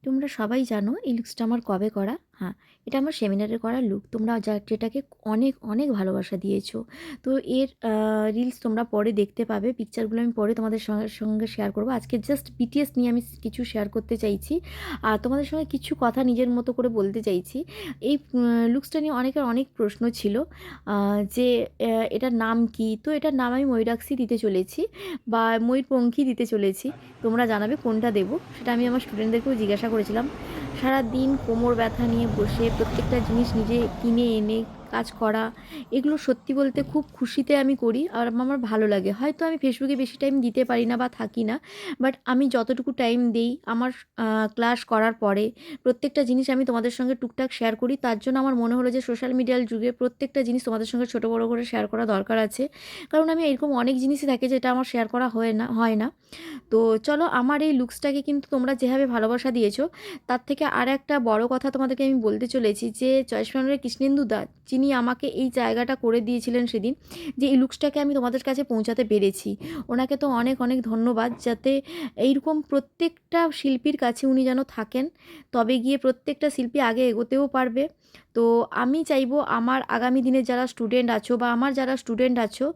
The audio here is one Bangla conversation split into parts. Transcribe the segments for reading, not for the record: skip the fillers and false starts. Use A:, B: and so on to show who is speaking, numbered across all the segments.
A: তোমরা সবাই জানো এই লুকসটা আমার কবে করা। হ্যাঁ, এটা আমার সেমিনারে করা লুক। তোমরা যেটাকে অনেক অনেক ভালোবাসা দিয়েছো। তো এর রিলস তোমরা পরে দেখতে পাবে। পিকচারগুলো আমি পরে তোমাদের সঙ্গে শেয়ার করবো। আজকে জাস্ট বিটিএস নিয়ে আমি কিছু শেয়ার করতে চাইছি, আর তোমাদের সঙ্গে কিছু কথা নিজের মতো করে বলতে চাইছি। এই লুকসটা নিয়ে অনেকের অনেক প্রশ্ন ছিল, যে এটার নাম কি। তো এটার নাম আমি ময়ূরাক্ষী দিতে চলেছি বা ময়ূরপঙ্খী দিতে চলেছি। তোমরা জানাবে কোনটা দেবো, সেটা আমি আমার স্টুডেন্টদেরকেও জিজ্ঞাসা করেছিলাম। সারা দিন কোমর ব্যথা নিয়ে বসে প্রত্যেকটা জিনিস নিজে কিনে এনে কাজ করা, এগুলো সত্যি বলতে খুব খুশিতে আমি করি আর আমার ভালো লাগে। হয়তো আমি ফেসবুকে বেশি টাইম দিতে পারি না বা থাকি না, বাট আমি যতটুকু টাইম দিই আমার ক্লাস করার পরে প্রত্যেকটা জিনিস আমি তোমাদের সঙ্গে টুকটাক শেয়ার করি। তার জন্য আমার মনে হলো যে সোশ্যাল মিডিয়ার যুগে প্রত্যেকটা জিনিস তোমাদের সঙ্গে ছোটো বড়ো করে শেয়ার করা দরকার আছে। কারণ আমি এরকম অনেক জিনিসই থাকে যেটা আমার শেয়ার করা হয় না। তো চলো, আমার এই লুকসটাকে কিন্তু তোমরা যেভাবে ভালোবাসা দিয়েছো, তার থেকে আর একটা বড় কথা তোমাদেরকে আমি বলতে চলেছি যে চয়েস ম্যানুয়ালের কৃষ্ণেন্দু দা, যিনি আমাকে এই জায়গাটা করে দিয়েছিলেন সেদিন, যে এই লুকসটাকে আমি তোমাদের কাছে পৌঁছাতে পেরেছি, ওনাকে তো অনেক অনেক ধন্যবাদ। যাতে এইরকম প্রত্যেকটা শিল্পীর কাছে উনি যেন থাকেন, তবে গিয়ে প্রত্যেকটা শিল্পী আগে এগোতেও পারবে। তো আমি চাইবো আমার আগামী দিনে যারা স্টুডেন্ট আছো বা আমার যারা স্টুডেন্ট আছো,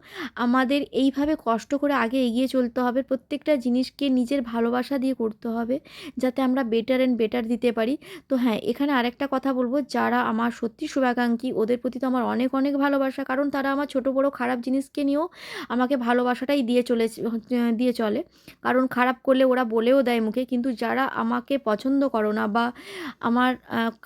A: আমাদের এইভাবে কষ্ট করে আগে এগিয়ে চলতে হবে। প্রত্যেকটা জিনিসকে নিজের ভালোবাসা দিয়ে করতে হবে, যাতে আমরা বেটার অ্যান্ড বেটার দিতে পারি। তো হ্যাঁ, এখানে আরেকটা কথা বলবো, যারা আমার সত্যি শুভাকাঙ্ক্ষী ওদের প্রতি তো আমার অনেক অনেক ভালোবাসা, কারণ তারা আমার ছোট বড় খারাপ জিনিসকে নিয়েও আমাকে ভালোবাসাটাই দিয়ে চলে। কারণ খারাপ করলে ওরা বলেও দেয় মুখে, কিন্তু যারা আমাকে পছন্দ করো না বা আমার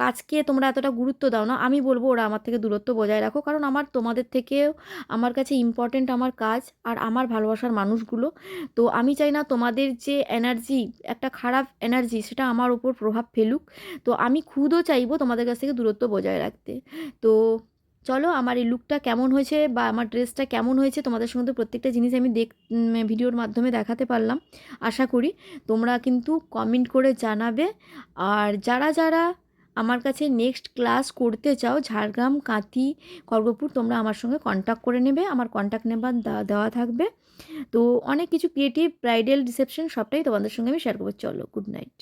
A: কাজকে তোমরা এতটা গুরুত্ব দাও না, আমি বলবো ওরা আমার থেকে দূরত্ব বজায় রাখো। কারণ আমার তোমাদের থেকেও আমার কাছে ইম্পর্ট্যান্ট আমার কাজ আর আমার ভালোবাসার মানুষগুলো। তো আমি চাই না তোমাদের যে এনার্জি, একটা খারাপ এনার্জি, সেটা আমার উপর প্রভাব ফেলুক। তো আমি খুদও চাইবো তোমাদের কাছ থেকে দূরত্ব বজায় রাখতে। তো চলো, আমার এই লুকটা কেমন হয়েছে বা আমার ড্রেসটা কেমন হয়েছে তোমাদের সঙ্গে তো প্রত্যেকটা জিনিস আমি ভিডিওর মাধ্যমে দেখাতে পারলাম। আশা করি তোমরা কিন্তু কমেন্ট করে জানাবে। আর যারা যারা আমার কাছে নেক্সট ক্লাস করতে চাও, ঝাড়গ্রাম, কাঁথি, খড়গপুর, তোমরা আমার সঙ্গে কন্ট্যাক্ট করে নেবে। আমার কন্ট্যাক্ট নাম্বার দেওয়া থাকবে। তো অনেক কিছু ক্রিয়েটিভ ব্রাইডাল রিসেপশন সবটাই তোমাদের সঙ্গে আমি শেয়ার করবো। চলো, গুড নাইট।